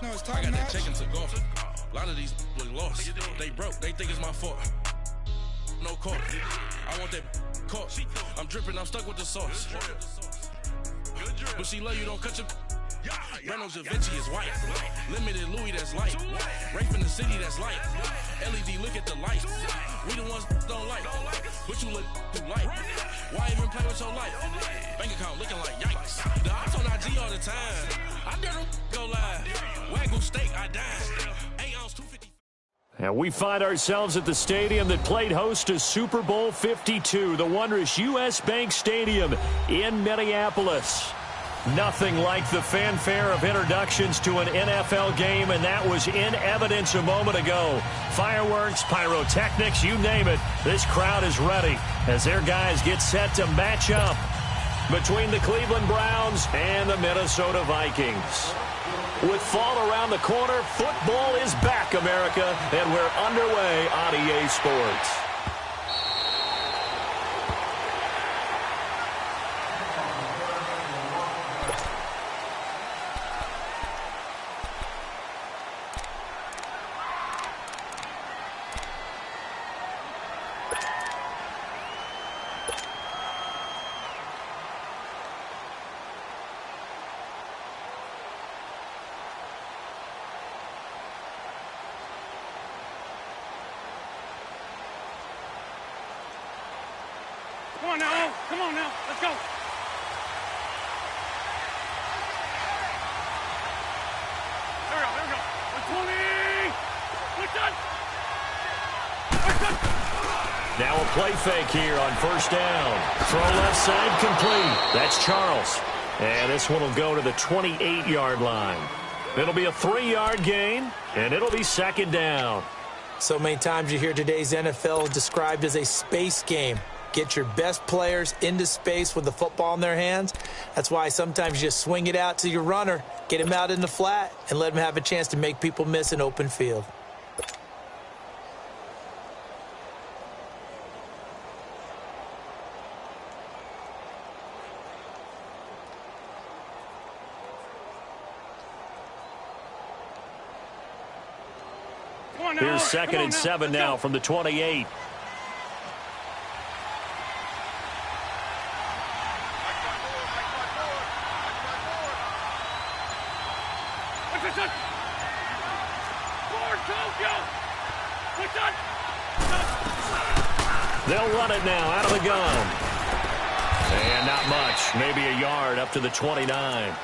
No, it's I got that taken to golf. A lot of these look lost. They broke. They think it's my fault. No call. I want that caught. I'm dripping. I'm stuck with the sauce. But she love you. Don't cut your. Reynolds Da Vinci is white. Limited Louis, that's light. Rape in the city, that's light. LED, look at the light. We the ones don't like. But you look too light. Why even play with your life? Bank account looking like yikes. The ops on IG all the time. I dare them go live. Wagyu steak, I dine. 8 ounce, 250. And we find ourselves at the stadium that played host to Super Bowl 52, the wondrous U.S. Bank Stadium in Minneapolis. Nothing like the fanfare of introductions to an NFL game, and that was in evidence a moment ago. Fireworks, pyrotechnics, you name it. This crowd is ready as their guys get set to match up between the Cleveland Browns and the Minnesota Vikings. With fall around the corner, football is back, America, and we're underway on EA Sports. Come on now. Come on now. Let's go. There we go. There we go. 120. We're done. We're done. Now a play fake here on first down. Throw left side complete. That's Charles. And this one will go to the 28-yard line. It'll be a 3-yard gain, and it'll be second down. So many times you hear today's NFL described as a space game. Get your best players into space with the football in their hands. That's why sometimes you just swing it out to your runner, get him out in the flat, and let him have a chance to make people miss an open field. Here's second and 7 now from the 28. They'll run it now out of the gun. And not much, maybe a yard up to the 29.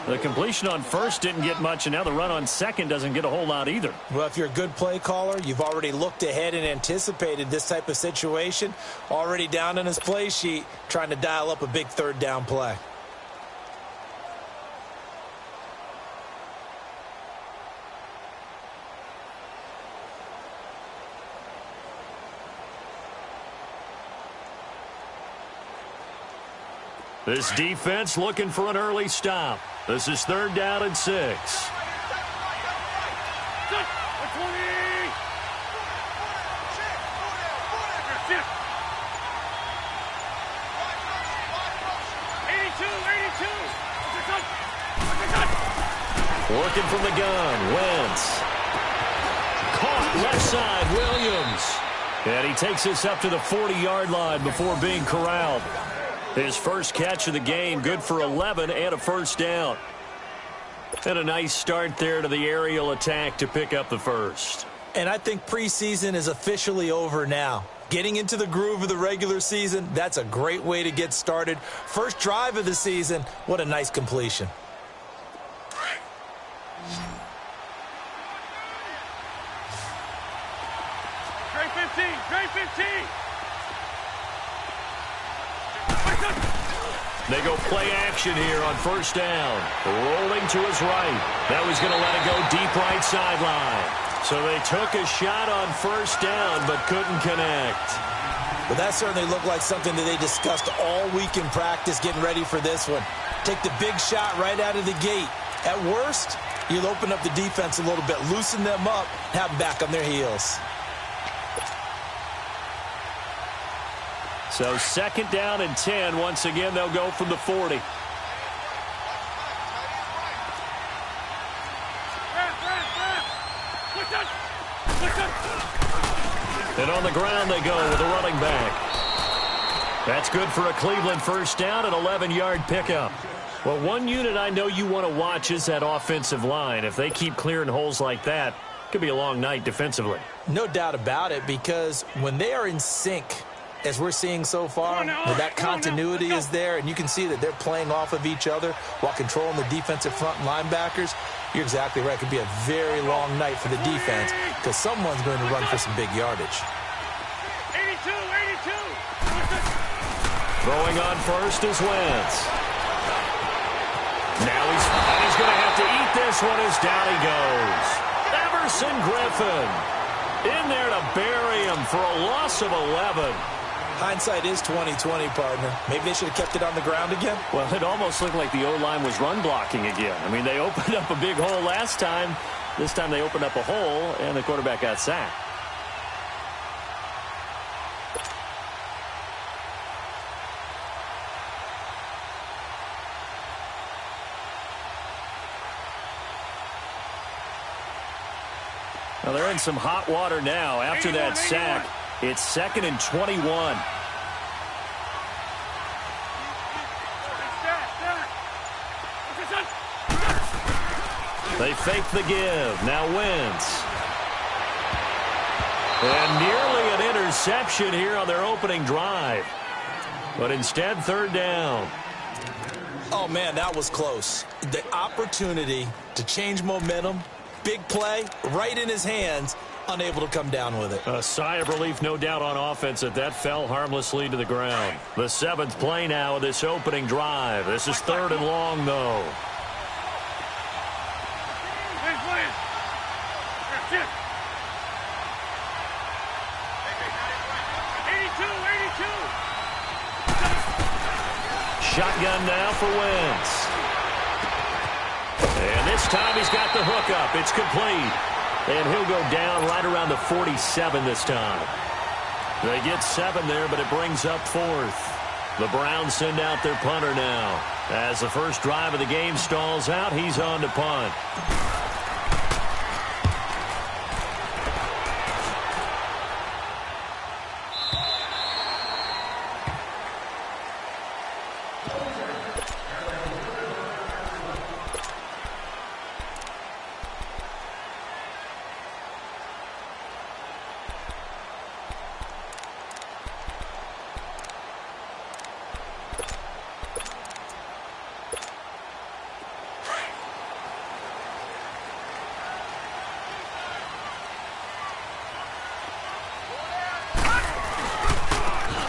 The completion on first didn't get much, and now the run on second doesn't get a whole lot either. Well, if you're a good play caller, you've already looked ahead and anticipated this type of situation. Already down on his play sheet, trying to dial up a big third down play. This defense looking for an early stop. This is third down and 6. 120. Working from the gun, Wentz. Caught left side, Williams. And he takes us up to the 40-yard line before being corralled. His first catch of the game, good for 11 and a first down. And a nice start there to the aerial attack to pick up the first. And I think preseason is officially over now. Getting into the groove of the regular season, that's a great way to get started. First drive of the season, what a nice completion. Great 15, great 15. They go play action here on first down. Rolling to his right. That was going to let it go deep right sideline. So they took a shot on first down but couldn't connect. Well, that certainly looked like something that they discussed all week in practice getting ready for this one. Take the big shot right out of the gate. At worst, you'll open up the defense a little bit, loosen them up, have them back on their heels. So second down and 10. Once again, they'll go from the 40. And on the ground they go with a running back. That's good for a Cleveland first down, an 11-yard pickup. Well, one unit I know you want to watch is that offensive line. If they keep clearing holes like that, it could be a long night defensively. No doubt about it, because when they are in sync, as we're seeing so far, where that continuity is there, and you can see that they're playing off of each other while controlling the defensive front linebackers, you're exactly right. It could be a very long night for the defense because someone's going to run for some big yardage. 82. Throwing on first is Wentz. Now he's going to have to eat this one as down he goes. Everson Griffin in there to bury him for a loss of 11. Hindsight is 20/20, partner. Maybe they should have kept it on the ground again. Well, it almost looked like the O-line was run blocking again. I mean, they opened up a big hole last time. This time they opened up a hole, and the quarterback got sacked. Well, they're in some hot water now. After that sack, it's 2nd and 21. They fake the give. Now Wentz. And nearly an interception here on their opening drive. But instead, 3rd down. Oh, man, that was close. The opportunity to change momentum, big play, right in his hands, unable to come down with it. A sigh of relief, no doubt, on offense that fell harmlessly to the ground. The 7th play now of this opening drive. This is 3rd and long, though. Shotgun now for Wentz. And this time he's got the hook up. It's complete. And he'll go down right around the 47 this time. They get 7 there, but it brings up 4th. The Browns send out their punter now. As the first drive of the game stalls out, he's on to punt.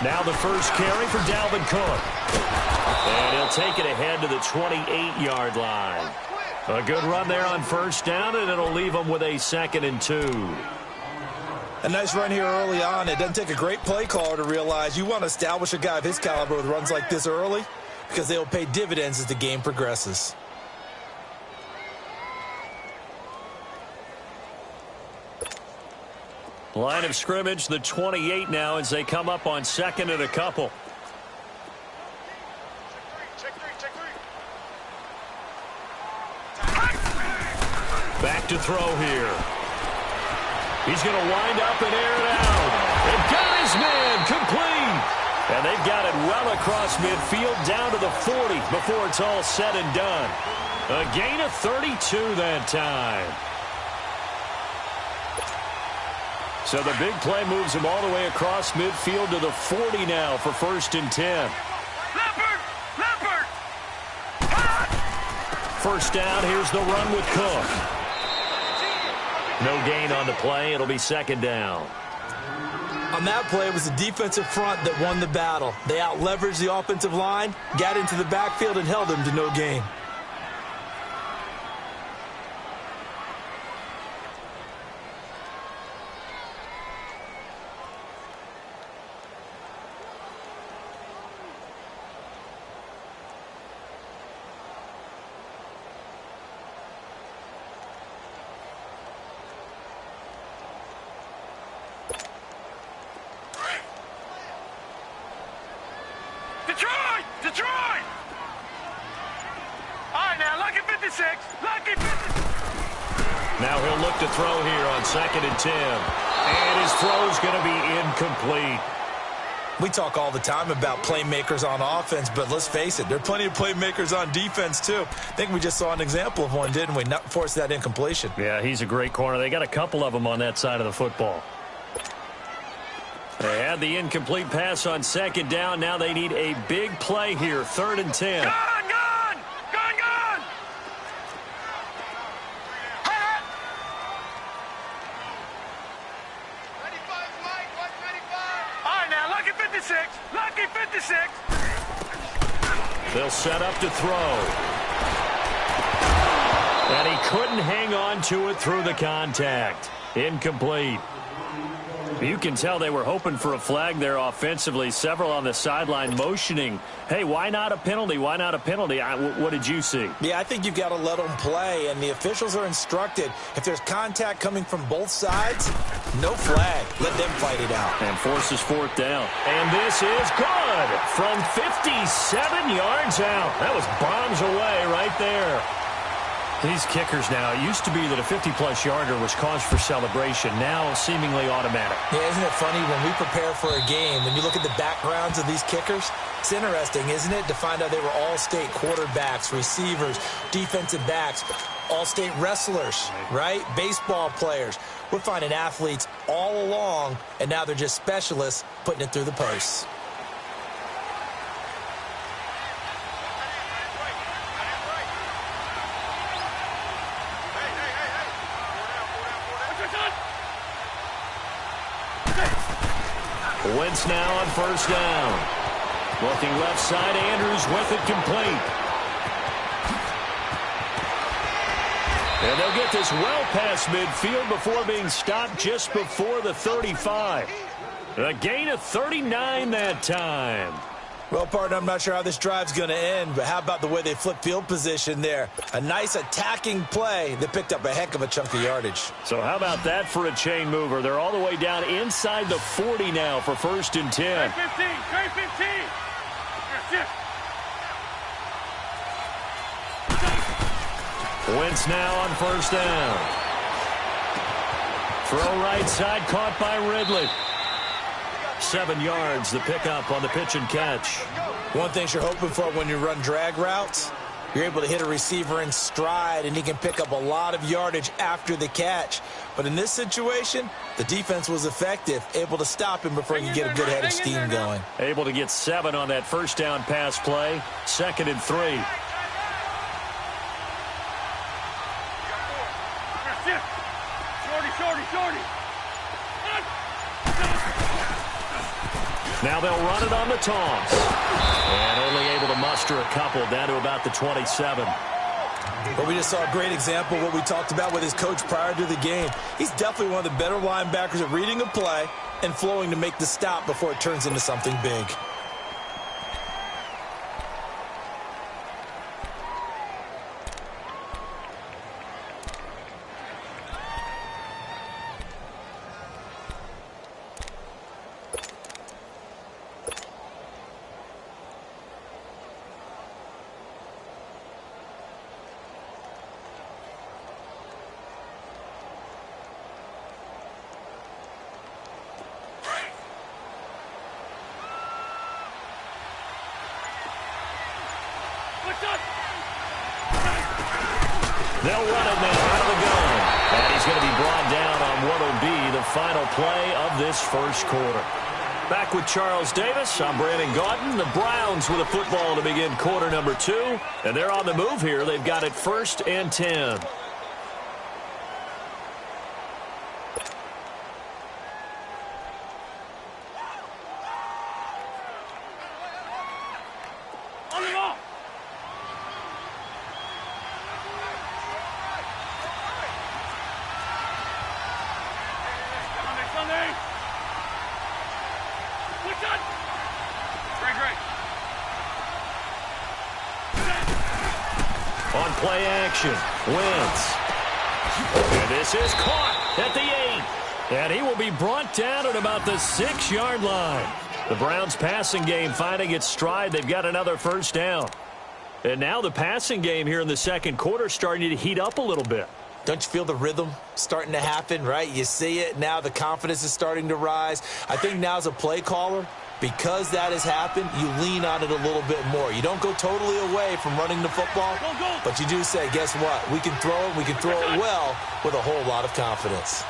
Now the first carry for Dalvin Cook. And he'll take it ahead to the 28-yard line. A good run there on first down, and it'll leave them with a 2nd and 2. A nice run here early on. It doesn't take a great play caller to realize you want to establish a guy of his caliber with runs like this early because they'll pay dividends as the game progresses. Line of scrimmage, the 28 now as they come up on 2nd and a couple. Back to throw here. He's going to wind up and air it out. And got his man complete. And they've got it well across midfield down to the 40 before it's all said and done. A gain of 32 that time. So the big play moves him all the way across midfield to the 40 now for 1st and 10. Leopard! First down, here's the run with Cook. No gain on the play. It'll be 2nd down. On that play, it was the defensive front that won the battle. They out-leveraged the offensive line, got into the backfield, and held them to no gain. Detroit! All right, now, lucky 56. Lucky 56. Now he'll look to throw here on 2nd and 10. And his throw's going to be incomplete. We talk all the time about playmakers on offense, but let's face it, there are plenty of playmakers on defense, too. I think we just saw an example of one, didn't we? Not force that incompletion. Yeah, he's a great corner. They got a couple of them on that side of the football. They had the incomplete pass on 2nd down. Now they need a big play here, 3rd and 10. Gone! Lucky 56. They'll set up to throw. And he couldn't hang on to it through the contact. Incomplete. You can tell they were hoping for a flag there offensively. Several on the sideline motioning, hey, why not a penalty? Why not a penalty? What did you see? Yeah, I think you've got to let them play, and the officials are instructed. If there's contact coming from both sides, no flag. Let them fight it out. And forces 4th down. And this is good from 57 yards out. That was bombs away right there. These kickers now, it used to be that a 50-plus yarder was cause for celebration, now seemingly automatic. Yeah, isn't it funny when we prepare for a game, when you look at the backgrounds of these kickers, it's interesting, isn't it, to find out they were all-state quarterbacks, receivers, defensive backs, all-state wrestlers, right? Baseball players. We're finding athletes all along, and now they're just specialists putting it through the posts. Wentz now on 1st down. Looking left side, Andrews with it complete. And they'll get this well past midfield before being stopped just before the 35. A gain of 39 that time. Well, partner, I'm not sure how this drive's going to end, but how about the way they flip field position there? A nice attacking play that picked up a heck of a chunk of yardage. So how about that for a chain mover? They're all the way down inside the 40 now for 1st and 10. Trey 15. Wentz now on 1st down. Throw right side, caught by Ridley. 7 yards, the pickup on the pitch and catch. One thing you're hoping for when you run drag routes, you're able to hit a receiver in stride, and he can pick up a lot of yardage after the catch. But in this situation, the defense was effective, able to stop him before he could get a good head of steam going. Able to get 7 on that 1st down pass play. 2nd and 3. Shorty. Now they'll run it on the toss. And only able to muster a couple down to about the 27. But we just saw a great example of what we talked about with his coach prior to the game. He's definitely one of the better linebackers at reading a play and flowing to make the stop before it turns into something big. They'll run it now out of the gun. And he's going to be brought down on what will be the final play of this 1st quarter. Back with Charles Davis, I'm Brandon Gaudin. The Browns with a football to begin quarter number 2. And they're on the move here. They've got it 1st and 10. On play action, Wentz. And this is caught at the 8. And he will be brought down at about the 6-yard line. The Browns passing game finding its stride. They've got another 1st down. And now the passing game here in the 2nd quarter starting to heat up a little bit. Don't you feel the rhythm starting to happen, right? You see it. Now the confidence is starting to rise. I think now as a play caller, because that has happened, you lean on it a little bit more. You don't go totally away from running the football, but you do say, guess what? We can throw it. We can throw it well with a whole lot of confidence.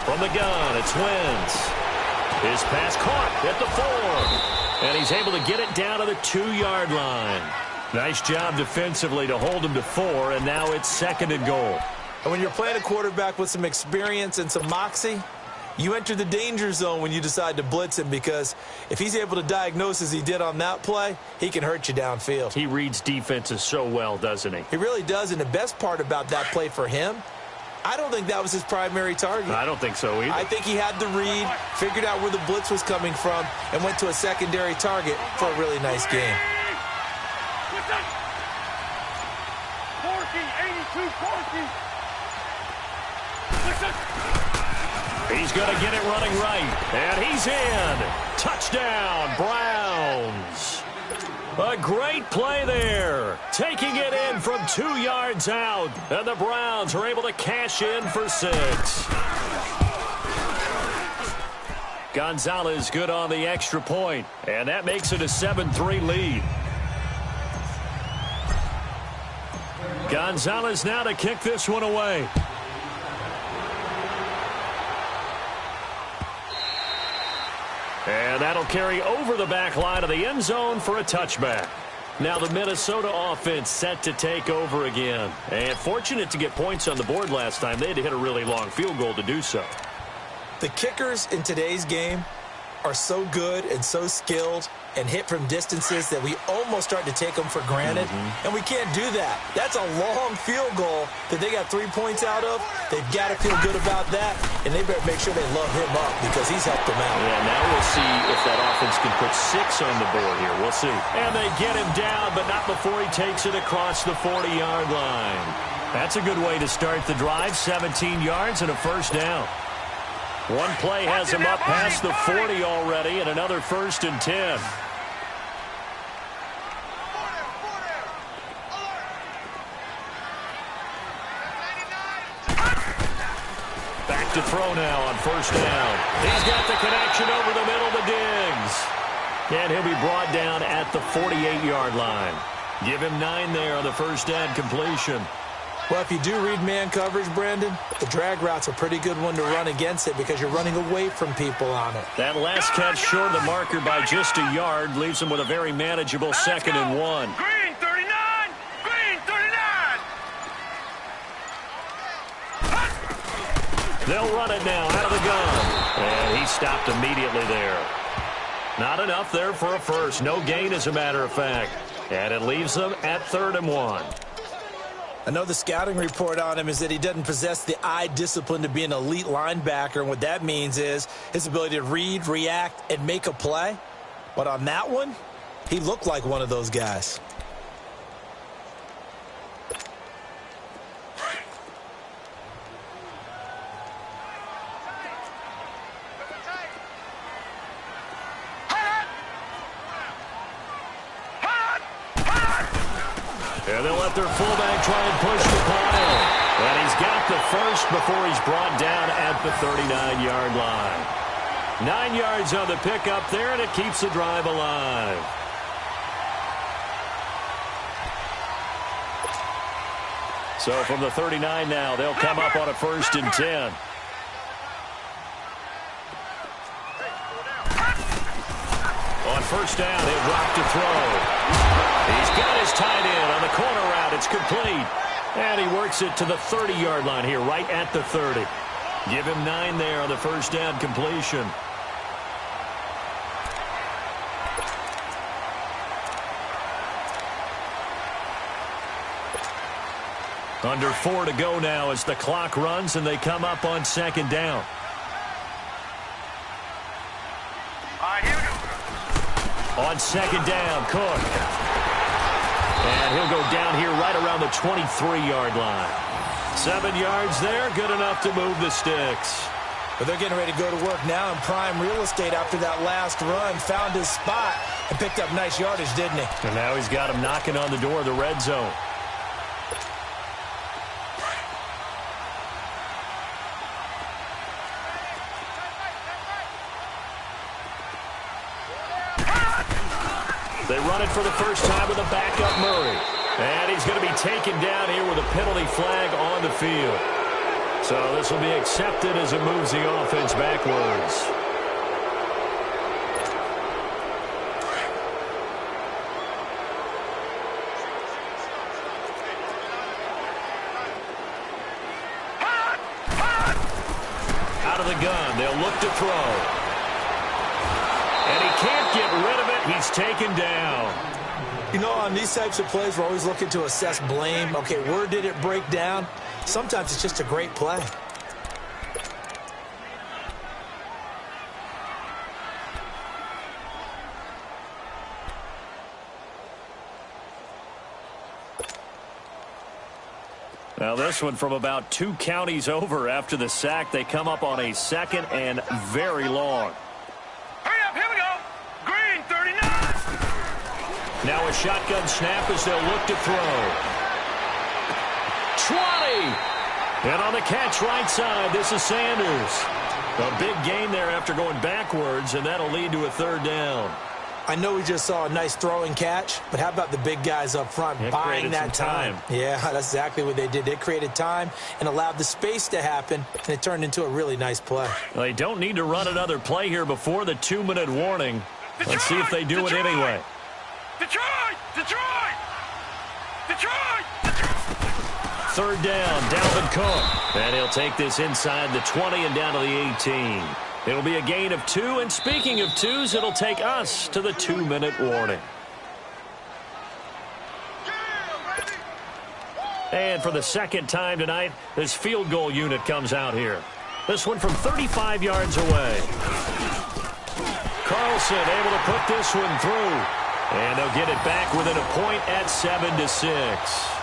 From the gun, it's Wentz. His pass caught at the 4. And he's able to get it down to the 2-yard line. Nice job defensively to hold him to 4, and now it's 2nd and goal. And when you're playing a quarterback with some experience and some moxie, you enter the danger zone when you decide to blitz him, because if he's able to diagnose as he did on that play, he can hurt you downfield. He reads defenses so well, doesn't he? He really does, and the best part about that play for him, I don't think that was his primary target. I don't think so either. I think he had the read, figured out where the blitz was coming from, and went to a secondary target for a really nice game. 82, he's going to get it running right, and he's in. Touchdown, Browns. A great play there. Taking it in from 2 yards out, and the Browns are able to cash in for 6. Gonzalez good on the extra point, and that makes it a 7-3 lead. Gonzalez now to kick this one away. And that'll carry over the back line of the end zone for a touchback. Now the Minnesota offense set to take over again. And fortunate to get points on the board last time. They had to hit a really long field goal to do so. The kickers in today's game are so good and so skilled and hit from distances that we almost start to take them for granted. And we can't do that. That's a long field goal that they got 3 points out of. They've got to feel good about that, and they better make sure they love him up because he's helped them out. Yeah, now we'll see if that offense can put 6 on the board here. We'll see. And they get him down, but not before he takes it across the 40-yard line. That's a good way to start the drive. 17 yards and a first down. One play has him up past the 40 already, and another 1st and 10. Back to throw now on 1st down. He's got the connection over the middle to Diggs. And he'll be brought down at the 48-yard line. Give him 9 there on the first down completion. Well, if you do read man coverage, Brandon, the drag route's a pretty good one to run against it because you're running away from people on it. That last catch short of the marker by just a yard leaves him with a very manageable 2nd and 1. Green 39! Green 39! They'll run it now out of the gun. And he stopped immediately there. Not enough there for a first. No gain, as a matter of fact. And it leaves them at 3rd and 1. I know the scouting report on him is that he doesn't possess the eye discipline to be an elite linebacker, and what that means is his ability to read, react, and make a play. But on that one, he looked like one of those guys. And they'll let their fullback try and push the pile. And he's got the first before he's brought down at the 39-yard line. 9 yards on the pickup there, and it keeps the drive alive. So from the 39 now, they'll come up on a 1st and 10. On 1st down, he'll drop to throw. He's got his tight end on the corner route. It's complete. And he works it to the 30-yard line here, right at the 30. Give him 9 there on the first down completion. Under 4 to go now as the clock runs and they come up on 2nd down. On 2nd down, Cook. And he'll go down here right around the 23-yard line. 7 yards there, good enough to move the sticks. But they're getting ready to go to work now in prime real estate after that last run. Found his spot and picked up nice yardage, didn't he? And now he's got him knocking on the door of the red zone. They run it for the first time with a backup Murray. And he's going to be taken down here with a penalty flag on the field. So this will be accepted as it moves the offense backwards. Out of the gun, they'll look to throw. And he can't get rid of it. He's taken down. You know, on these types of plays, we're always looking to assess blame. Okay, where did it break down? Sometimes it's just a great play. Now this one from about 2 counties over after the sack. They come up on a 2nd and very long. Hurry up, here we go. Green, 39. Now a shotgun snap as they'll look to throw. 20! And on the catch right side, this is Sanders. A big gain there after going backwards, and that'll lead to a 3rd down. I know we just saw a nice throwing catch, but how about the big guys up front buying that time? Yeah, that's exactly what they did. They created time and allowed the space to happen, and it turned into a really nice play. They don't need to run another play here before the 2-minute warning. Let's see if they do it anyway. Detroit! Detroit! Detroit! 3rd down, Dalvin Cook. And he'll take this inside the 20 and down to the 18. It'll be a gain of 2, and speaking of 2s, it'll take us to the 2-minute warning. And for the 2nd time tonight, this field goal unit comes out here. This one from 35 yards away. Carlson able to put this one through. And they'll get it back within a point at 7-6.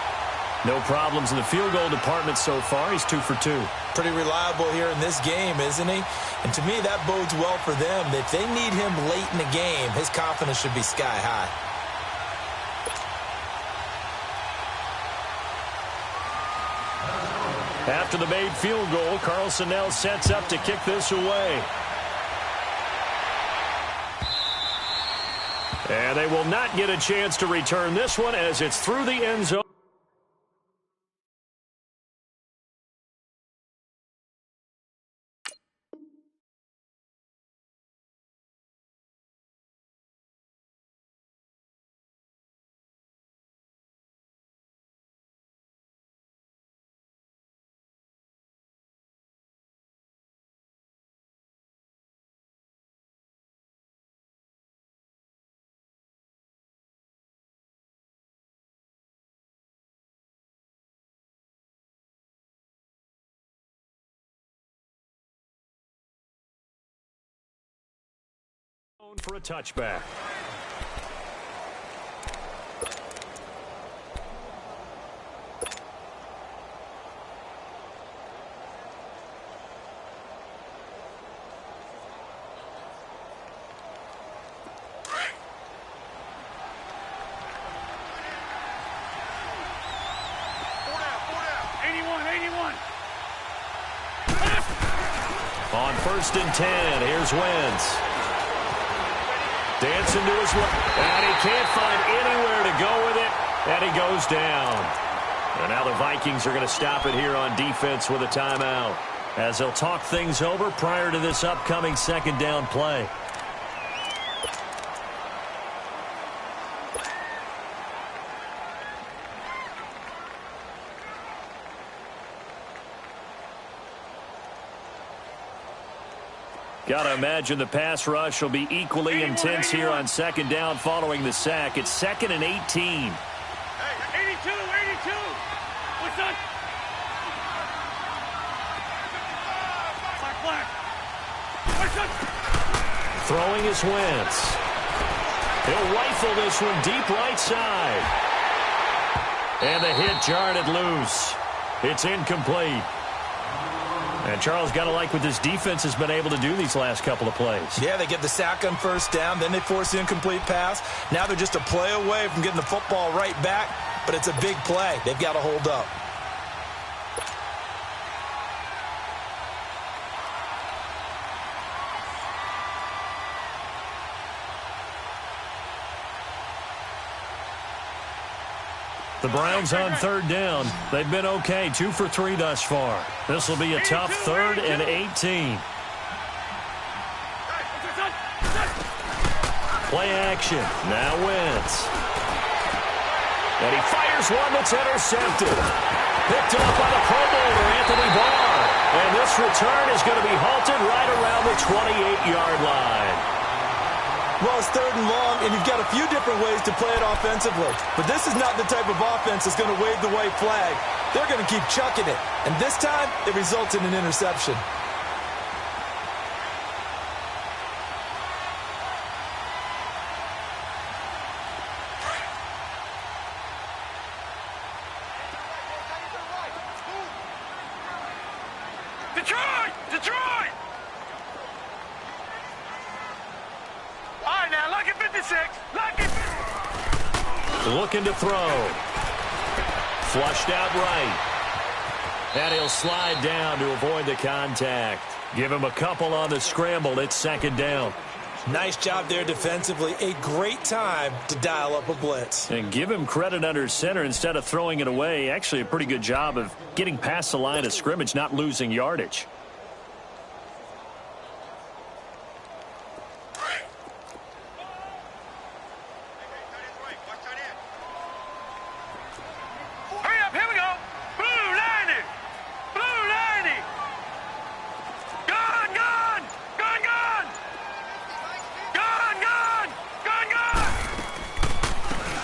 No problems in the field goal department so far. He's 2 for 2. Pretty reliable here in this game, isn't he? And to me, that bodes well for them. If they need him late in the game, his confidence should be sky high. After the made field goal, Carlson now sets up to kick this away. And they will not get a chance to return this one as it's through the end zone. For a touchback. On 1st and 10, here's Wentz. Dancing to his left, and he can't find anywhere to go with it, and he goes down. And now the Vikings are going to stop it here on defense with a timeout, as they'll talk things over prior to this upcoming 2nd down play. Got to imagine the pass rush will be equally intense here on 2nd down following the sack. It's 2nd and 18. Hey, 82, 82. What's up? Black. What's up? Throwing is Wentz. He'll rifle this one deep right side. And the hit jarred it loose. It's incomplete. And Charles, got to like what this defense has been able to do these last couple of plays. Yeah, they get the sack on 1st down, then they force the incomplete pass. Now they're just a play away from getting the football right back, but it's a big play. They've got to hold up. The Browns on third down. They've been okay, 2 for 3 thus far. This will be a tough 3rd and 18. Play action. Now Wentz. And he fires one that's intercepted. Picked up by the Pro Bowler, Anthony Barr. And this return is going to be halted right around the 28-yard line. Well, it's 3rd and long, and you've got a few different ways to play it offensively. But this is not the type of offense that's going to wave the white flag. They're going to keep chucking it. And this time, it results in an interception. Detroit! Detroit! All right, now, lucky 56. Lucky 56. Looking to throw. Flushed out right. And he'll slide down to avoid the contact. Give him a couple on the scramble. It's 2nd down. Nice job there defensively. A great time to dial up a blitz. And give him credit under center instead of throwing it away. Actually, a pretty good job of getting past the line of scrimmage, not losing yardage. Hurry up, here we go. Blue 90. Blue 90. Gun, gun. Gun, gun. Gun, gun. Gun, gun.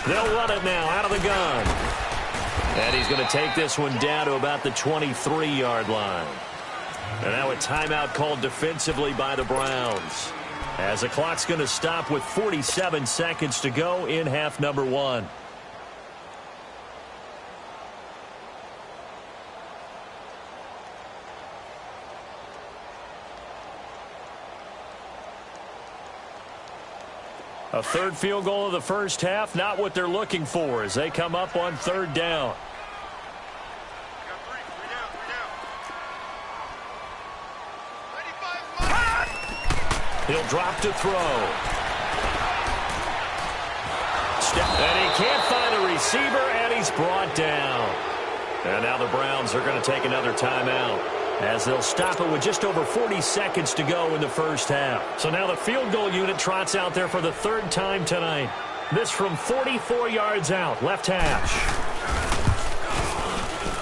They'll run it now out of the gun. And he's going to take this one down to about the 23-yard line. And now a timeout called defensively by the Browns, as the clock's going to stop with 47 seconds to go in half number 1. A 3rd field goal of the first half, not what they're looking for as they come up on 3rd down. He'll drop to throw. And he can't find a receiver, and he's brought down. And now the Browns are going to take another timeout, as they'll stop it with just over 40 seconds to go in the first half. So now the field goal unit trots out there for the 3rd time tonight. This from 44 yards out, left hash.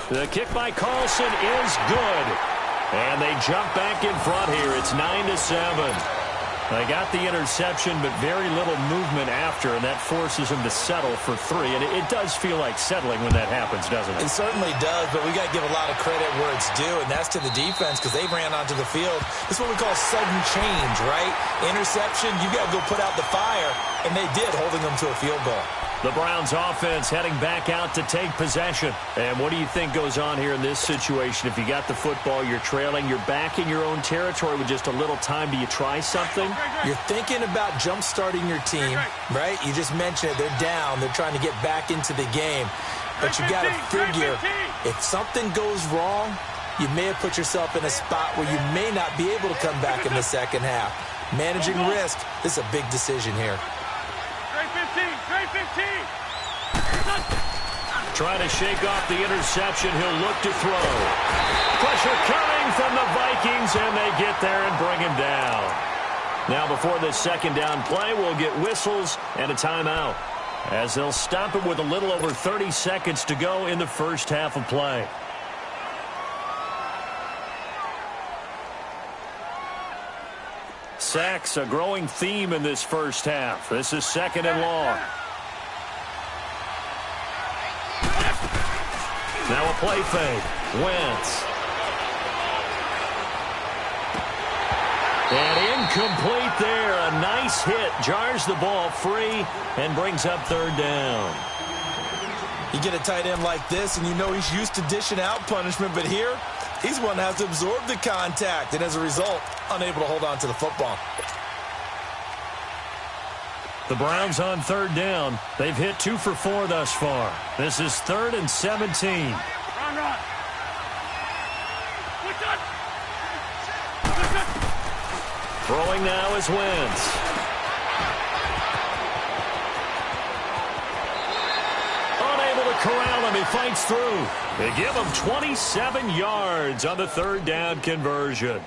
The kick by Carlson is good. And they jump back in front here. It's 9-7. They got the interception, but very little movement after, and that forces them to settle for 3. And it does feel like settling when that happens, doesn't it? It certainly does, but we got to give a lot of credit where it's due, and that's to the defense because they ran onto the field. This is what we call sudden change, right? Interception, you got to go put out the fire, and they did, holding them to a field goal. The Browns offense heading back out to take possession. And what do you think goes on here in this situation? If you got the football, you're trailing, you're back in your own territory with just a little time. Do you try something? You're thinking about jump-starting your team, right? You just mentioned it. They're down. They're trying to get back into the game. But you got to figure, if something goes wrong, you may have put yourself in a spot where you may not be able to come back in the second half. Managing risk, this is a big decision here. Trey 15. Trying to shake off the interception. He'll look to throw. Pressure coming from the Vikings, and they get there and bring him down. Now before this 2nd down play, we'll get whistles and a timeout, as they'll stop it with a little over 30 seconds to go in the first half of play. Sacks, a growing theme in this first half. This is 2nd and long. Now a play fake. Wentz. And incomplete there. A nice hit. Jars the ball free and brings up 3rd down. You get a tight end like this, and you know he's used to dishing out punishment, but here, he's one that has to absorb the contact, and as a result, unable to hold on to the football. The Browns on 3rd down. They've hit 2 for 4 thus far. This is 3rd and 17. Run. Throwing now is Wentz. Unable to corral him. He fights through. They give him 27 yards on the third down conversion.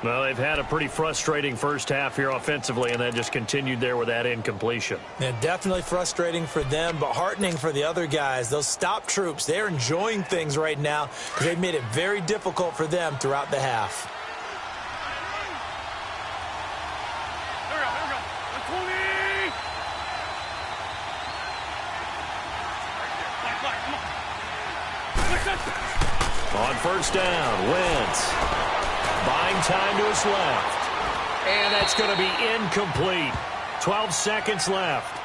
Well, they've had a pretty frustrating first half here offensively, and that just continued there with that incompletion. Yeah, definitely frustrating for them, but heartening for the other guys. Those stop troops, they're enjoying things right now because they've made it very difficult for them throughout the half. Here we go. 120. Black, come on. On first down, Wentz. Buying time to his left. And that's going to be incomplete. 12 seconds left.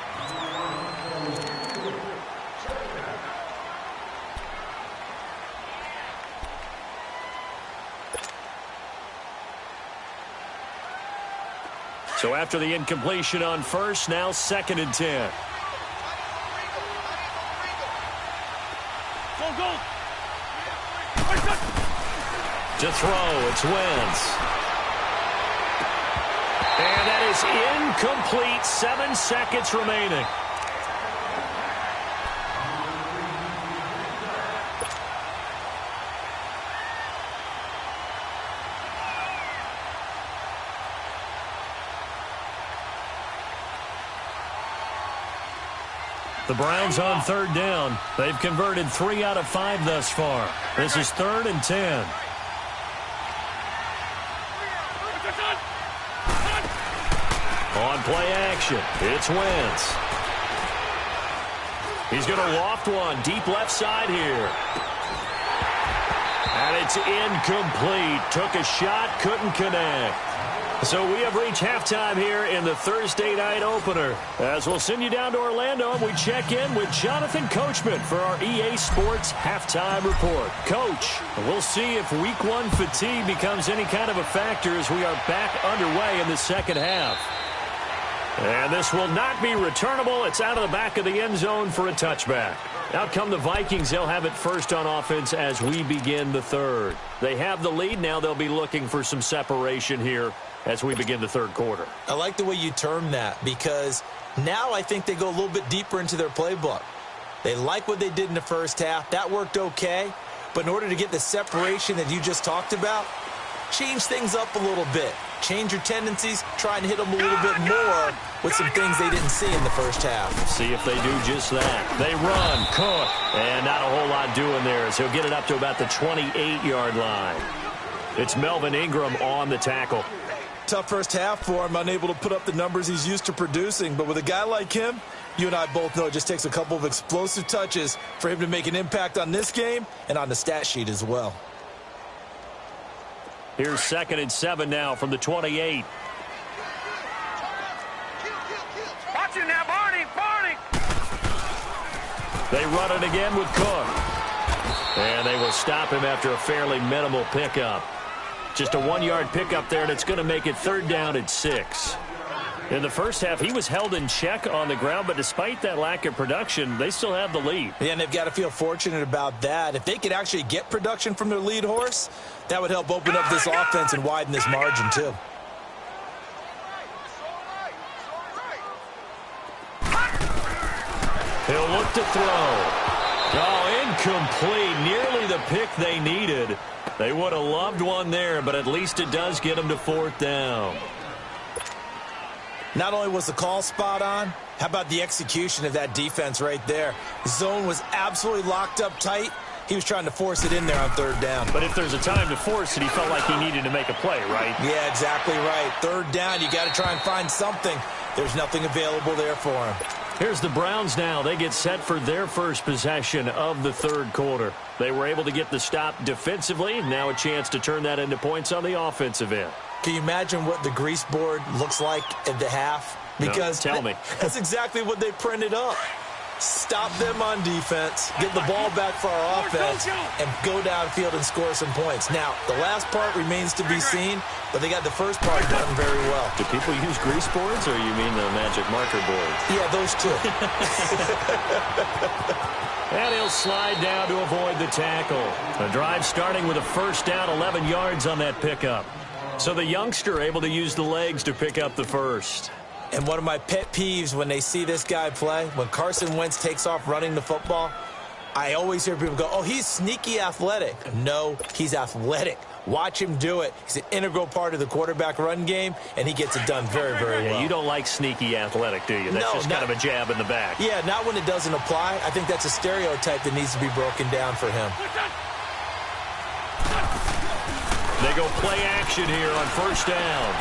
So after the incompletion on first, now 2nd and 10. Go. To throw, it's Wentz. And that is incomplete. 7 seconds remaining. The Browns on third down. They've converted 3 out of 5 thus far. This is 3rd and 10. On play action, it's Wentz. He's going to loft one deep left side here. And it's incomplete. Took a shot, couldn't connect. So we have reached halftime here in the Thursday night opener. As we'll send you down to Orlando, and we check in with Jonathan Coachman for our EA Sports Halftime Report. Coach, we'll see if Week 1 fatigue becomes any kind of a factor as we are back underway in the second half. And this will not be returnable. It's out of the back of the end zone for a touchback. Out come the Vikings. They'll have it first on offense as we begin the third. They have the lead. Now they'll be looking for some separation here as we begin the third quarter. I like the way you term that because now I think they go a little bit deeper into their playbook. They like what they did in the first half. That worked okay. But in order to get the separation that you just talked about, change things up a little bit. Change your tendencies, try and hit them a little bit more with some things they didn't see in the first half. See if they do just that. They run, Cook, and not a whole lot doing there as he'll get it up to about the 28-yard line. It's Melvin Ingram on the tackle. Tough first half for him, unable to put up the numbers he's used to producing. But with a guy like him, you and I both know it just takes a couple of explosive touches for him to make an impact on this game and on the stat sheet as well. Here's 2nd and 7 now from the 28. Watch it now, Barney. They run it again with Cook. And they will stop him after a fairly minimal pickup. Just a 1-yard pickup there, and it's going to make it 3rd down at 6. In the first half, he was held in check on the ground, but despite that lack of production, they still have the lead. Yeah, and they've got to feel fortunate about that. If they could actually get production from their lead horse, that would help open up this offense and widen this margin too. He'll look to throw. Oh, incomplete. Nearly the pick they needed. They would have loved one there, but at least it does get them to 4th down. Not only was the call spot on, how about the execution of that defense right there? The zone was absolutely locked up tight. He was trying to force it in there on 3rd down. But if there's a time to force it, he felt like he needed to make a play, right? Yeah, exactly right. 3rd down, you got to try and find something. There's nothing available there for him. Here's the Browns now. They get set for their first possession of the third quarter. They were able to get the stop defensively. Now a chance to turn that into points on the offensive end. Can you imagine what the grease board looks like at the half? Because no, tell me. That's exactly what they printed up. Stop them on defense, get the ball back for our offense, and go downfield and score some points. Now, the last part remains to be seen, but they got the first part done very well. Do people use grease boards, or you mean the magic marker board? Yeah, those two. And he'll slide down to avoid the tackle. The drive starting with a first down, 11 yards on that pickup. So the youngster able to use the legs to pick up the first. And one of my pet peeves when they see this guy play, when Carson Wentz takes off running the football, I always hear people go, oh, he's sneaky athletic. No, he's athletic. Watch him do it. He's an integral part of the quarterback run game, and he gets it done very, very well. Yeah, you don't like sneaky athletic, do you? That's just kind of a jab in the back. Yeah, not when it doesn't apply. I think that's a stereotype that needs to be broken down for him. They go play action here on first down.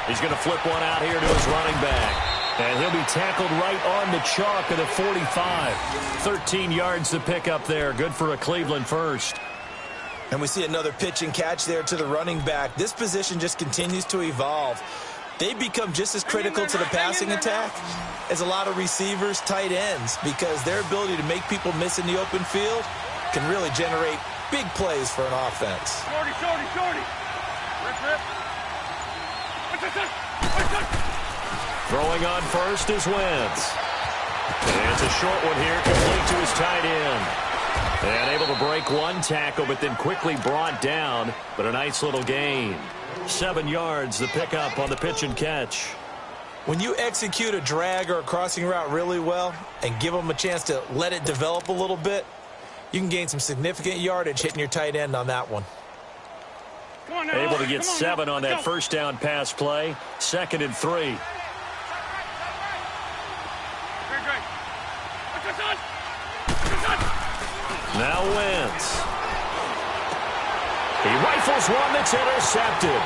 He's going to flip one out here to his running back. And he'll be tackled right on the chalk of the 45. 13 yards to pick up there. Good for a Cleveland first. And we see another pitch and catch there to the running back. This position just continues to evolve. They become just as critical to the passing attack as a lot of receivers, tight ends, because their ability to make people miss in the open field can really generate big plays for an offense. Shorty. Rip. Throwing on first is Wentz. And it's a short one here, complete to his tight end. And able to break one tackle, but then quickly brought down. But a nice little gain. 7 yards, the pickup on the pitch and catch. When you execute a drag or a crossing route really well and give them a chance to let it develop a little bit, you can gain some significant yardage hitting your tight end on that one. Able to get 7 on that first down pass play. 2nd and 3. Now Wentz. He rifles one that's intercepted.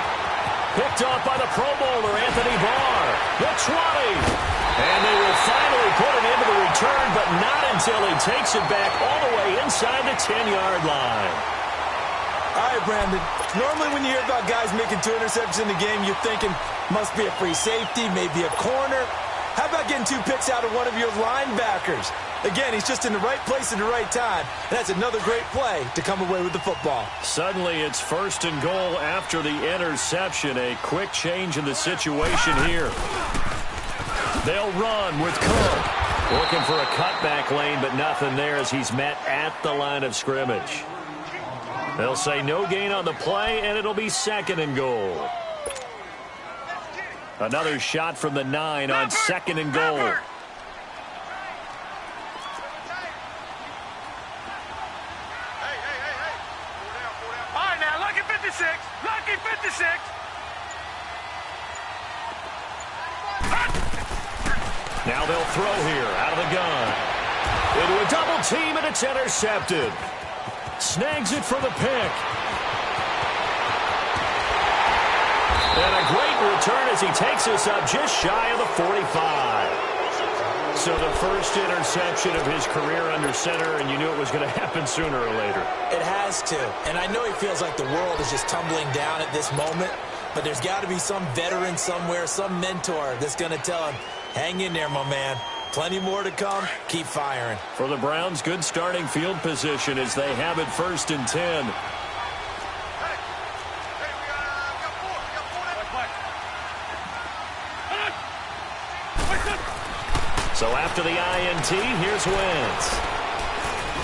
Picked off by the Pro Bowler, Anthony Barr. The 20. And they will finally put it into the return, but not until he takes it back all the way inside the 10-yard line. All right, Brandon. Normally when you hear about guys making 2 interceptions in the game, you're thinking must be a free safety, maybe a corner. How about getting 2 picks out of one of your linebackers? Again, he's just in the right place at the right time, and that's another great play to come away with the football. Suddenly it's 1st and goal after the interception. A quick change in the situation here. They'll run with Cook. Looking for a cutback lane, but nothing there as he's met at the line of scrimmage. They'll say no gain on the play, and it'll be 2nd and goal. Another shot from the 9 on 2nd and goal. Lucky 56. Now they'll throw here out of the gun. Into a double team, and it's intercepted. Snags it for the pick. And a great return as he takes us up just shy of the 45. So the first interception of his career under center, and you knew it was going to happen sooner or later. It has to. And I know he feels like the world is just tumbling down at this moment, but there's got to be some veteran somewhere, some mentor that's going to tell him, hang in there, my man. Plenty more to come. Keep firing. For the Browns, good starting field position as they have it 1st and 10. So after the INT, here's Wentz.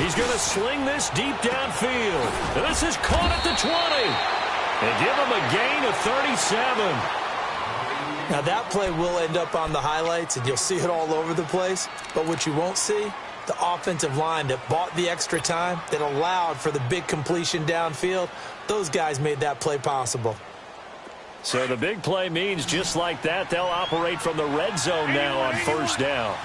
He's going to sling this deep downfield. And this is caught at the 20. And give him a gain of 37. Now that play will end up on the highlights, and you'll see it all over the place. But what you won't see, the offensive line that bought the extra time, that allowed for the big completion downfield, those guys made that play possible. So the big play means just like that, they'll operate from the red zone now on first down.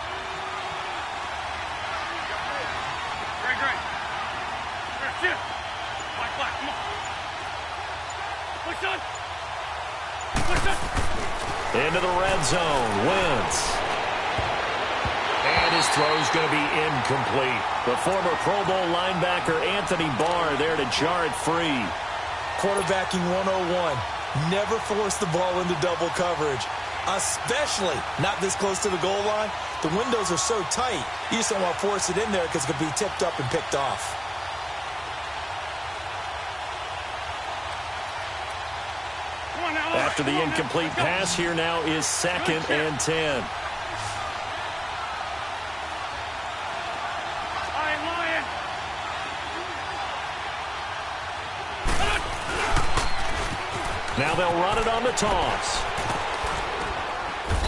Into the red zone, Wentz. And his throw's going to be incomplete. The former Pro Bowl linebacker Anthony Barr there to jar it free. Quarterbacking 101. Never force the ball into double coverage, especially not this close to the goal line. The windows are so tight, you just don't want to force it in there because it could be tipped up and picked off. After the incomplete pass, here now is 2nd and 10. Now they'll run it on the toss.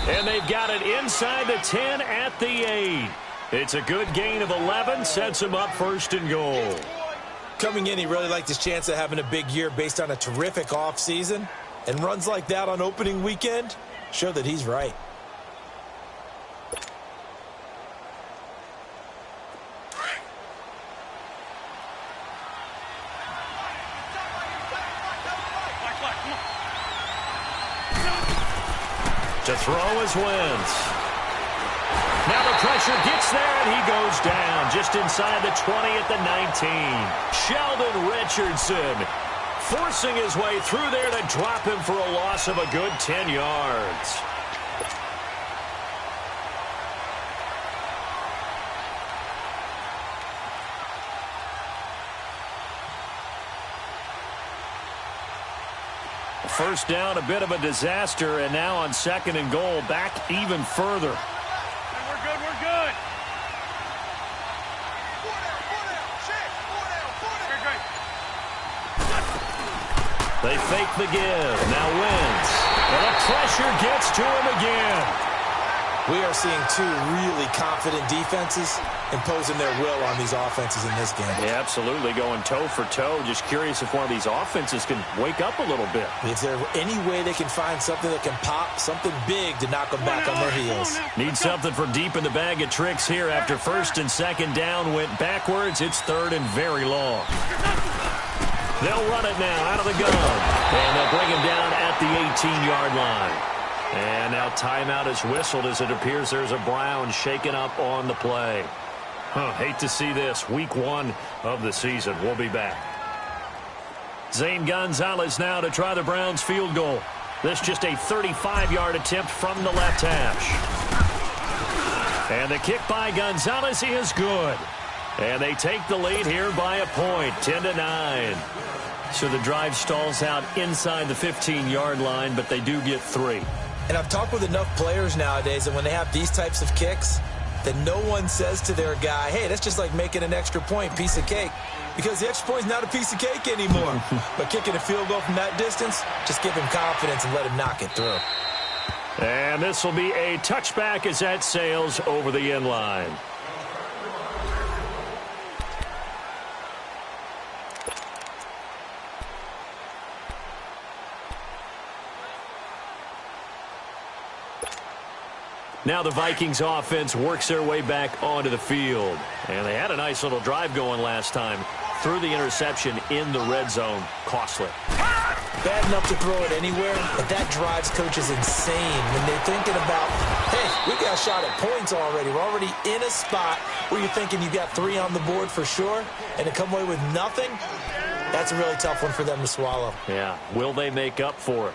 And they've got it inside the 10 at the 8. It's a good gain of 11, sets him up first and goal. Coming in, he really liked his chance of having a big year based on a terrific offseason. And runs like that on opening weekend show that he's right. To throw is Wentz. Now the pressure gets there, and he goes down just inside the 20 at the 19. Sheldon Richardson forcing his way through there to drop him for a loss of a good 10 yards. First down, a bit of a disaster, and now on second and goal, back even further. We're good, we're good. They fake the give. Now Wentz. And the pressure gets to him again. We are seeing two really confident defenses imposing their will on these offenses in this game. Yeah, absolutely. Going toe for toe. Just curious if one of these offenses can wake up a little bit. Is there any way they can find something that can pop, something big to knock them back on their heels? Need something for deep in the bag of tricks here. After first and second down went backwards, it's third and very long. They'll run it now out of the gun. And they'll bring him down at the 18-yard line. And now timeout is whistled as it appears there's a Brown shaken up on the play. Hate to see this. Week 1 of the season. We'll be back. Zane Gonzalez now to try the Browns field goal. This just a 35-yard attempt from the left hash. And the kick by Gonzalez is good. And they take the lead here by a point, 10-9. So the drive stalls out inside the 15-yard line, but they do get 3. And I've talked with enough players nowadays that when they have these types of kicks, that no one says to their guy, hey, that's just like making an extra point, piece of cake. Because the extra point is not a piece of cake anymore. But kicking a field goal from that distance, just give him confidence and let him knock it through. And this will be a touchback as that sails over the end line. Now the Vikings offense works their way back onto the field. And they had a nice little drive going last time. Threw the interception in the red zone. Costly. Bad enough to throw it anywhere, but that drives coaches insane when they're thinking about, hey, we got a shot at points already. We're already in a spot where you're thinking you got 3 on the board for sure, and to come away with nothing, that's a really tough one for them to swallow. Yeah. Will they make up for it?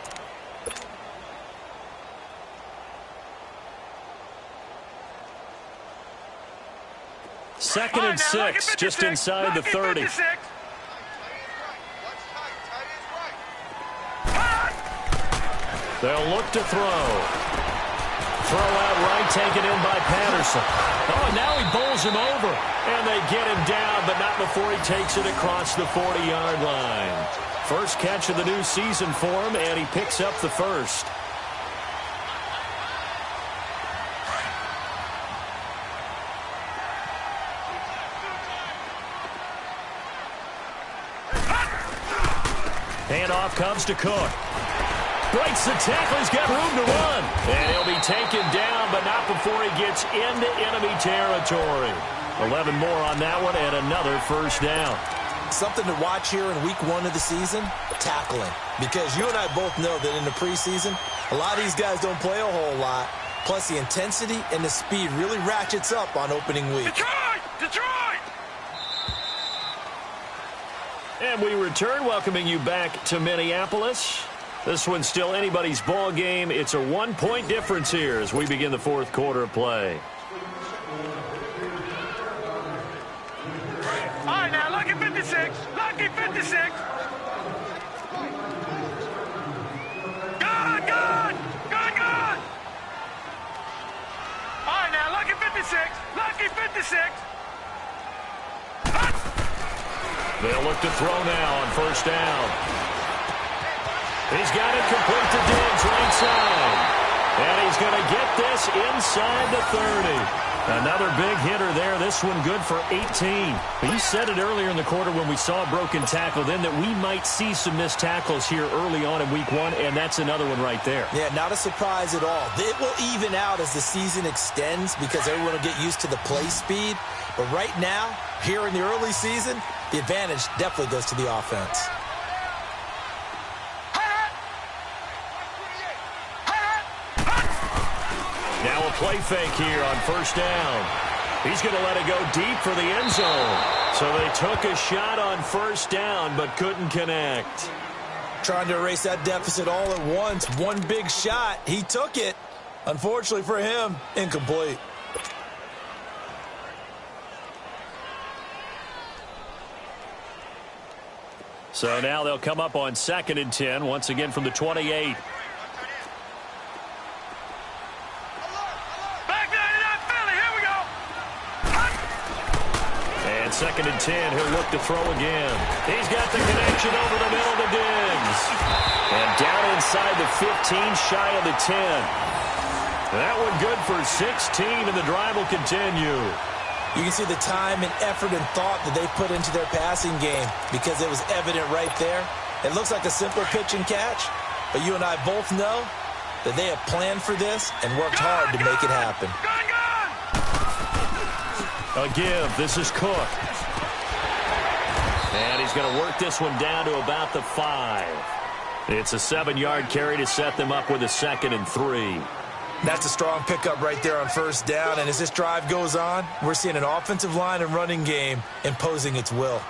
Second and 6, just inside the 30. They'll look to throw. Throw out right, taken in by Patterson. Oh, and now he bowls him over. And they get him down, but not before he takes it across the 40-yard line. First catch of the new season for him, and he picks up the first. Handoff comes to Cook. Breaks the tackle. He's got room to run. And he'll be taken down, but not before he gets into enemy territory. 11 more on that one, and another first down. Something to watch here in week 1 of the season, tackling. Because you and I both know that in the preseason, a lot of these guys don't play a whole lot. Plus, the intensity and the speed really ratchets up on opening week. Detroit! Detroit! And we return, welcoming you back to Minneapolis. This one's still anybody's ball game. It's a 1-point difference here as we begin the fourth quarter of play. All right, now, lucky 56. Lucky 56. Good, good. Good, good. All right, now, lucky 56. Lucky 56. They'll look to throw now on first down. He's got it complete to Diggs right side. And he's going to get this inside the 30. Another big hitter there. This one good for 18. But you said it earlier in the quarter when we saw a broken tackle then that we might see some missed tackles here early on in week 1, and that's another one right there. Yeah, not a surprise at all. It will even out as the season extends because everyone will get used to the play speed. But right now, here in the early season, the advantage definitely goes to the offense. Now a play fake here on first down. He's going to let it go deep for the end zone. So they took a shot on first down but couldn't connect. Trying to erase that deficit all at once. One big shot. He took it. Unfortunately for him, incomplete. So now they'll come up on 2nd and 10, once again from the 28. And 2nd and 10, he'll look to throw again. He's got the connection over the middle to Diggs. And down inside the 15, shy of the 10. That one good for 16, and the drive will continue. You can see the time and effort and thought that they put into their passing game because it was evident right there. It looks like a simple pitch and catch, but you and I both know that they have planned for this and worked hard to make it happen. A give. This is Cook. And he's going to work this one down to about the 5. It's a 7-yard carry to set them up with a 2nd and 3. That's a strong pickup right there on first down. And as this drive goes on, we're seeing an offensive line and running game imposing its will.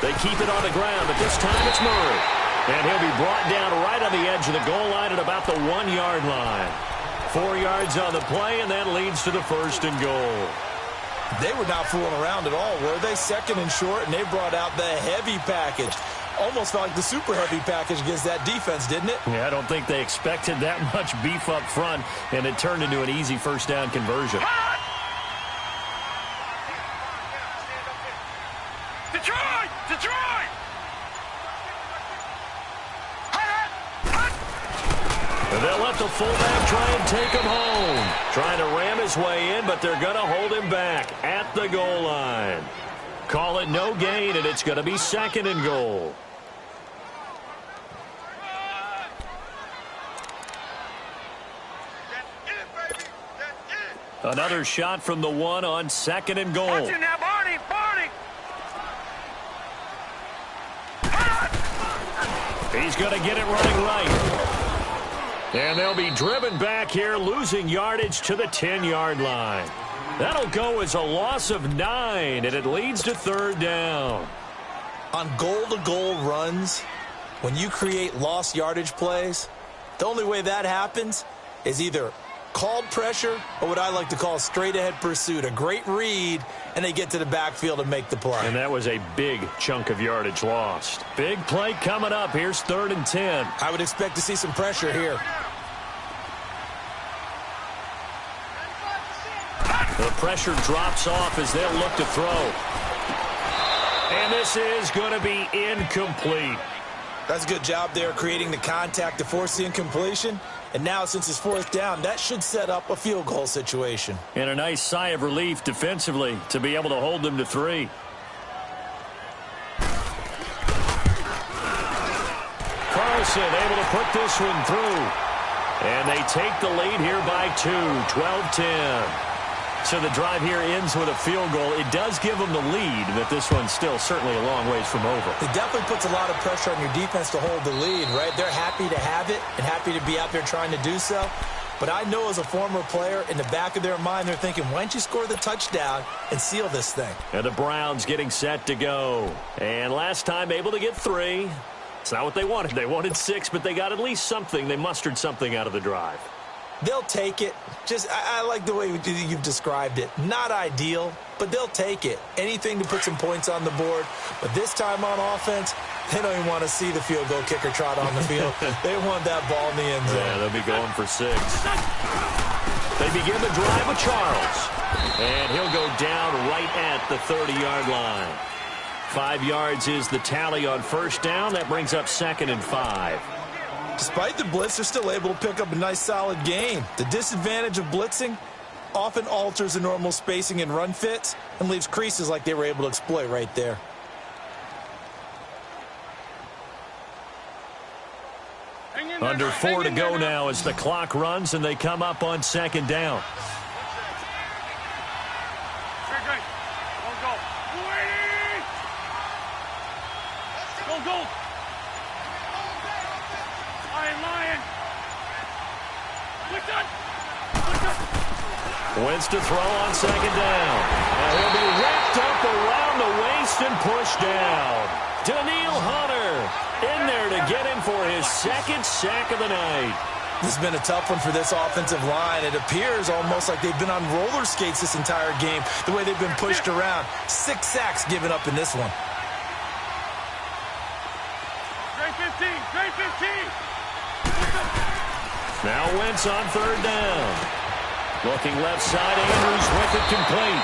They keep it on the ground, but this time it's Murray. And he'll be brought down right on the edge of the goal line at about the 1-yard line. 4 yards on the play, and that leads to the 1st and goal. They were not fooling around at all, were they? 2nd and short, and they brought out the heavy package. Almost felt like the super heavy package against that defense, didn't it? Yeah, I don't think they expected that much beef up front, and it turned into an easy first down conversion. Detroit! Detroit! They'll let the fullback try and take him home. Trying to ram his way in, but they're going to hold him back at the goal line. Call it no gain, and it's going to be 2nd and goal. Another shot from the 1 on 2nd and goal. Watch it now, Barney! Barney! He's going to get it running right. And they'll be driven back here, losing yardage to the 10-yard line. That'll go as a loss of 9, and it leads to 3rd down. On goal-to-goal runs, when you create lost yardage plays, the only way that happens is either called pressure or what I like to call straight-ahead pursuit, a great read, and they get to the backfield and make the play. And that was a big chunk of yardage lost. Big play coming up. Here's 3rd and 10. I would expect to see some pressure here. The pressure drops off as they'll look to throw. And this is going to be incomplete. That's a good job there creating the contact to force the incompletion. And now, since it's 4th down, that should set up a field goal situation. And a nice sigh of relief defensively to be able to hold them to 3. Carlson able to put this one through. And they take the lead here by 2, 12-10. So the drive here ends with a field goal. It does give them the lead, but this one's still certainly a long ways from over. It definitely puts a lot of pressure on your defense to hold the lead, right? They're happy to have it and happy to be out there trying to do so. But I know as a former player, in the back of their mind, they're thinking, why don't you score the touchdown and seal this thing? And the Browns getting set to go. And last time able to get 3. It's not what they wanted. They wanted 6, but they got at least something. They mustered something out of the drive. They'll take it. I like the way you've described it. Not ideal, but they'll take it. Anything to put some points on the board. But this time on offense, they don't even want to see the field goal kicker trot on the field. They want that ball in the end zone. Yeah, they'll be going for 6. They begin the drive with Charles. And he'll go down right at the 30-yard line. 5 yards is the tally on first down. That brings up 2nd and 5. Despite the blitz, they're still able to pick up a nice, solid gain. The disadvantage of blitzing often alters the normal spacing and run fits and leaves creases like they were able to exploit right there. Under 4 to go now as the clock runs and they come up on 2nd down. Go! Lion! Wentz to throw on 2nd down. And he'll be wrapped up around the waist and pushed down. Daniil Hunter in there to get him for his 2nd sack of the night. This has been a tough one for this offensive line. It appears almost like they've been on roller skates this entire game, the way they've been pushed around. 6 sacks given up in this one. Great 15! Now Wentz on 3rd down. Looking left side, Andrews with it complete.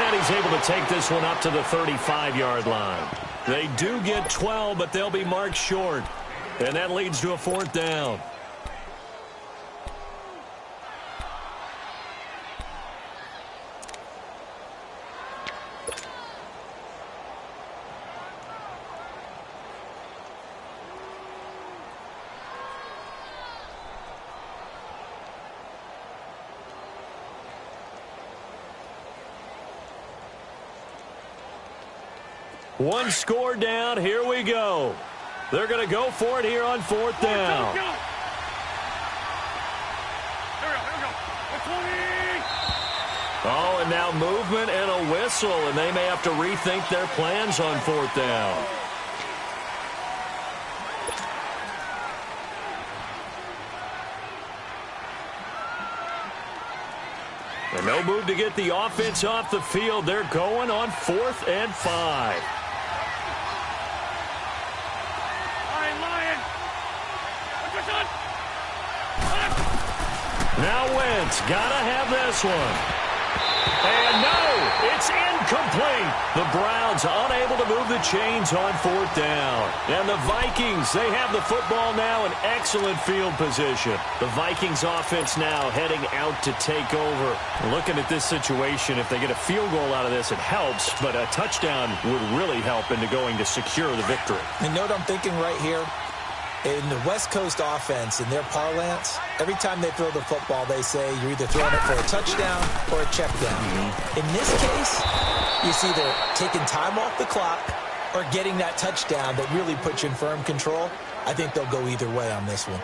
And he's able to take this one up to the 35-yard line. They do get 12, but they'll be marked short. And that leads to a 4th down. One score down. Here we go. They're going to go for it here on 4th down. Here we go. 20! Oh, and now movement and a whistle, and they may have to rethink their plans on 4th down. And no move to get the offense off the field. They're going on 4th and 5. Now Wentz gotta have this one. And no, it's incomplete. The Browns unable to move the chains on 4th down. And the Vikings, they have the football now in excellent field position. The Vikings offense now heading out to take over. Looking at this situation, if they get a field goal out of this, it helps. But a touchdown would really help into going to secure the victory. And note I'm thinking right here, in the West Coast offense, in their parlance, every time they throw the football, they say you're either throwing it for a touchdown or a check down. In this case, it's either taking time off the clock or getting that touchdown that really puts you in firm control. I think they'll go either way on this one.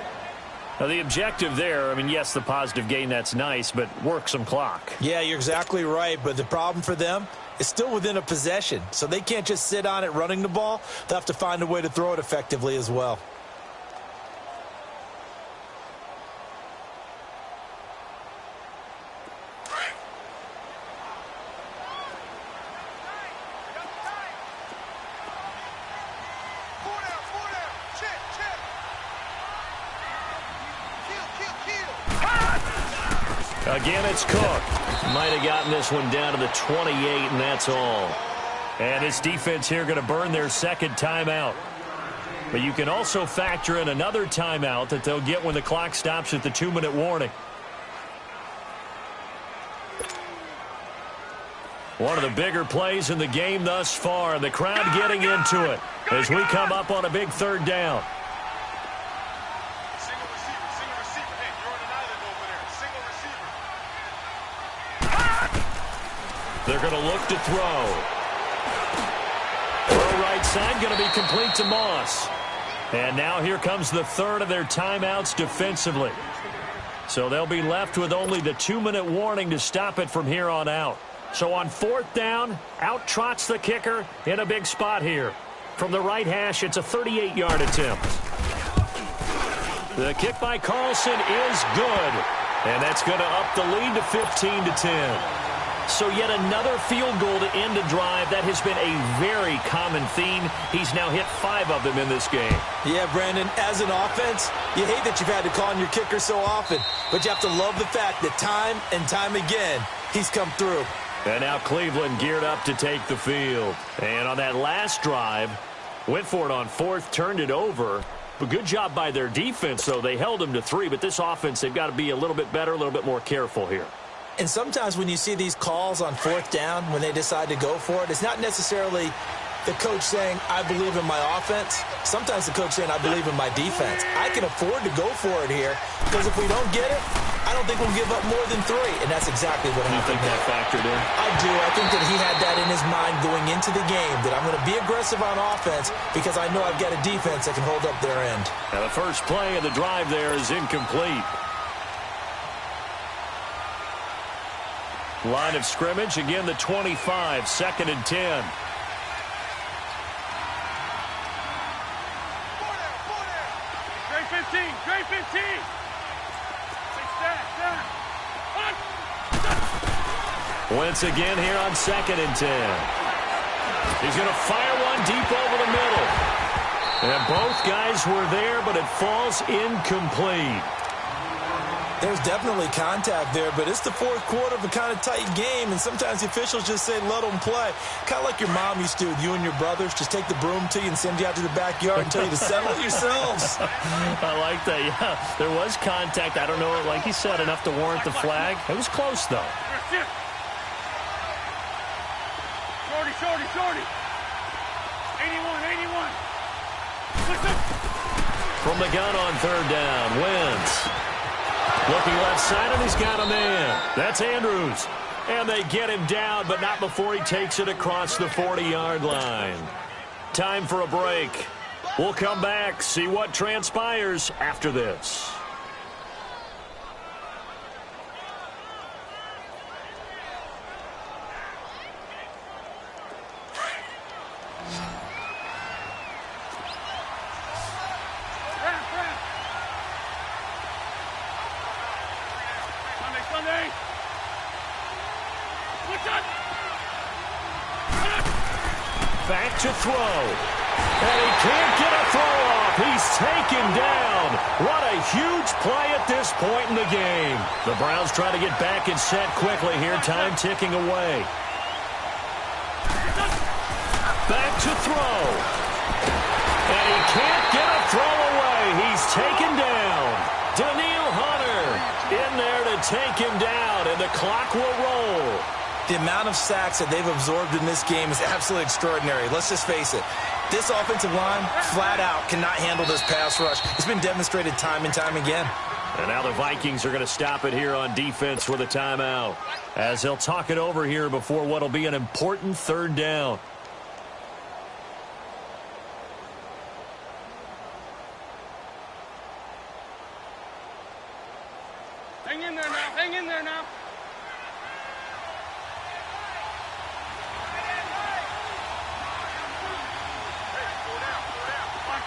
Now, the objective there, I mean, yes, the positive gain, that's nice, but work some clock. Yeah, you're exactly right, but the problem for them is still within a possession, so they can't just sit on it running the ball. They'll have to find a way to throw it effectively as well. Again, it's Cook. Might have gotten this one down to the 28, and that's all. And this defense here going to burn their 2nd timeout. But you can also factor in another timeout that they'll get when the clock stops at the 2-minute warning. One of the bigger plays in the game thus far, and the crowd getting into it as we come up on a big 3rd down. They're going to look to throw. Throw right side going to be complete to Moss. And now here comes the 3rd of their timeouts defensively. So they'll be left with only the 2-minute warning to stop it from here on out. So on 4th down, out trots the kicker in a big spot here. From the right hash, it's a 38-yard attempt. The kick by Carlson is good. And that's going to up the lead to 15-10. So yet another field goal to end a drive. That has been a very common theme. He's now hit 5 of them in this game. Yeah, Brandon, as an offense, you hate that you've had to call on your kicker so often, but you have to love the fact that time and time again, he's come through. And now Cleveland geared up to take the field. And on that last drive, went for it on 4th, turned it over. But good job by their defense, though. They held them to 3, but this offense, they've got to be a little bit better, a little bit more careful here. And sometimes when you see these calls on 4th down, when they decide to go for it, it's not necessarily the coach saying, I believe in my offense. Sometimes the coach saying, I believe in my defense. I can afford to go for it here because if we don't get it, I don't think we'll give up more than 3, and that's exactly what happened. You think that factored in? I do. I think that he had that in his mind going into the game, that I'm going to be aggressive on offense because I know I've got a defense that can hold up their end. Now the first play of the drive there is incomplete. Line of scrimmage, again the 25, 2nd and 10. Trey 15, Trey 15. Once again here on 2nd and 10. He's going to fire one deep over the middle. And both guys were there, but it falls incomplete. There's definitely contact there, but it's the 4th quarter of a kind of tight game, and sometimes the officials just say, let them play. Kind of like your mom used to with you and your brothers. Just take the broom to you and send you out to the backyard and tell you to settle it yourselves. I like that, yeah. There was contact. I don't know, like he said, enough to warrant the flag. It was close, though. Shorty. 81. Listen. From the gun on 3rd down, Wentz. Looking left side, and he's got a man. That's Andrews. And they get him down, but not before he takes it across the 40-yard line. Time for a break. We'll come back, see what transpires after this. Back to throw. And he can't get a throw off. He's taken down. What a huge play at this point in the game. The Browns try to get back and set quickly here. Time ticking away. Back to throw. And he can't get a throw away. He's taken down. Daniil Hunter in there to take him down, and the clock will roll. The amount of sacks that they've absorbed in this game is absolutely extraordinary. Let's just face it. This offensive line, flat out, cannot handle this pass rush. It's been demonstrated time and time again. And now the Vikings are going to stop it here on defense with a timeout, as they'll talk it over here before what will be an important 3rd down. Hang in there now. Hang in there now.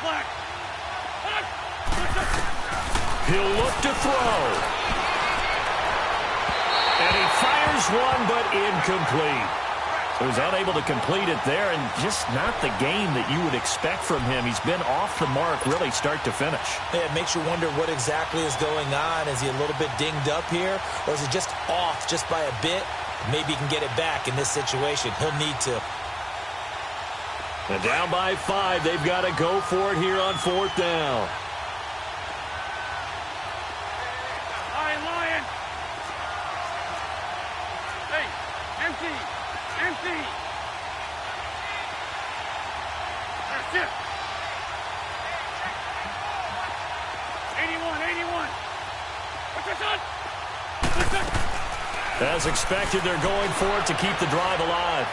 Black. He'll look to throw. And he fires one, but incomplete. He was unable to complete it there, and just not the game that you would expect from him. He's been off the mark really start to finish. Yeah, it makes you wonder what exactly is going on. Is he a little bit dinged up here, or is he just off just by a bit? Maybe he can get it back in this situation. He'll need to. And down by 5, they've got to go for it here on 4th down. Lion. Hey, empty. That's it. 81. What's this on? As expected, they're going for it to keep the drive alive.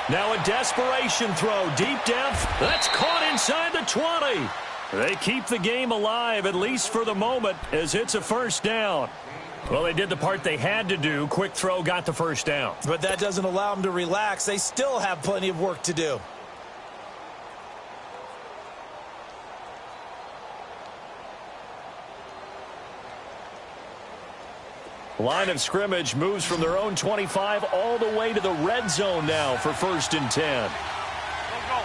Now a desperation throw deep down. That's caught inside the 20. They keep the game alive, at least for the moment, as it's a 1st down. Well, they did the part they had to do. Quick throw got the 1st down. But that doesn't allow them to relax. They still have plenty of work to do. Line of scrimmage moves from their own 25 all the way to the red zone now for 1st and 10. Go, go.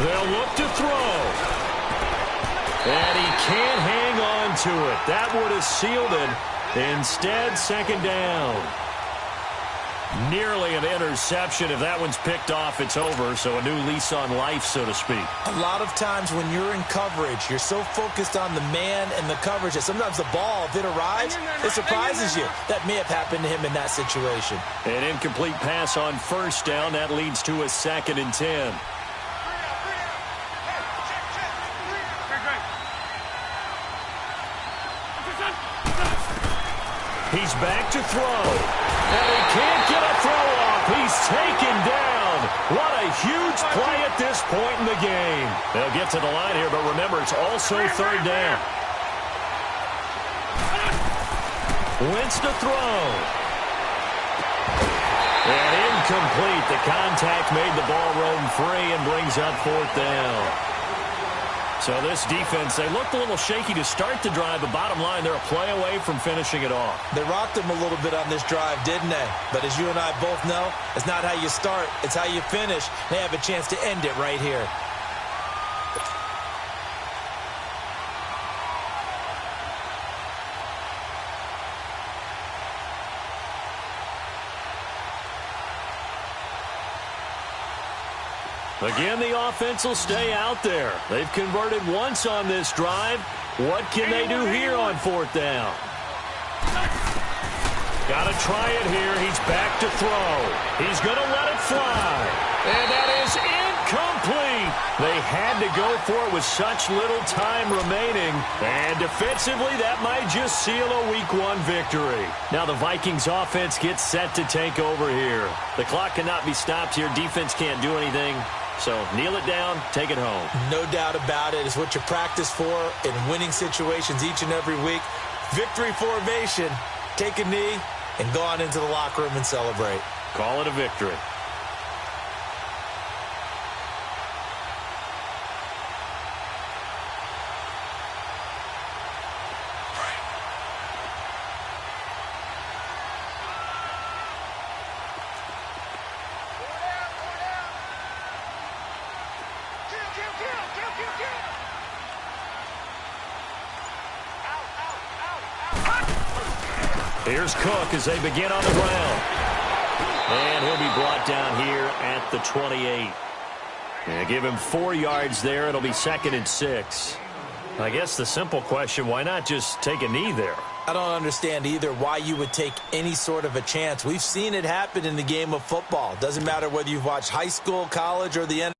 20. They'll look to throw. And he can't hang on to it. That would have sealed it. Instead, 2nd down. Nearly an interception. If that one's picked off, it's over. So a new lease on life, so to speak. A lot of times when you're in coverage, you're so focused on the man and the coverage that sometimes the ball, if it arrives, it surprises you. That may have happened to him in that situation. An incomplete pass on 1st down. That leads to a 2nd and 10. He's back to throw. And he can't get a throw off. He's taken down. What a huge play at this point in the game. They'll get to the line here, but remember, it's also 3rd down. Wentz to throw. And incomplete. The contact made the ball roam free and brings up 4th down. So this defense, they looked a little shaky to start the drive, but bottom line, they're a play away from finishing it off. They rocked him a little bit on this drive, didn't they? But as you and I both know, it's not how you start, it's how you finish. They have a chance to end it right here. Again, the offense will stay out there. They've converted once on this drive. What can they do here on 4th down? Got to try it here. He's back to throw. He's going to let it fly. And that is incomplete. They had to go for it with such little time remaining. And defensively, that might just seal a Week 1 victory. Now the Vikings offense gets set to take over here. The clock cannot be stopped here. Defense can't do anything. So kneel it down, take it home. No doubt about it. It's what you practice for in winning situations each and every week. Victory formation. Take a knee and go on into the locker room and celebrate. Call it a victory. Here's Cook as they begin on the ground. And he'll be brought down here at the 28. And give him 4 yards there. It'll be 2nd and 6. I guess the simple question, why not just take a knee there? I don't understand either why you would take any sort of a chance. We've seen it happen in the game of football. Doesn't matter whether you've watched high school, college, or the NFL.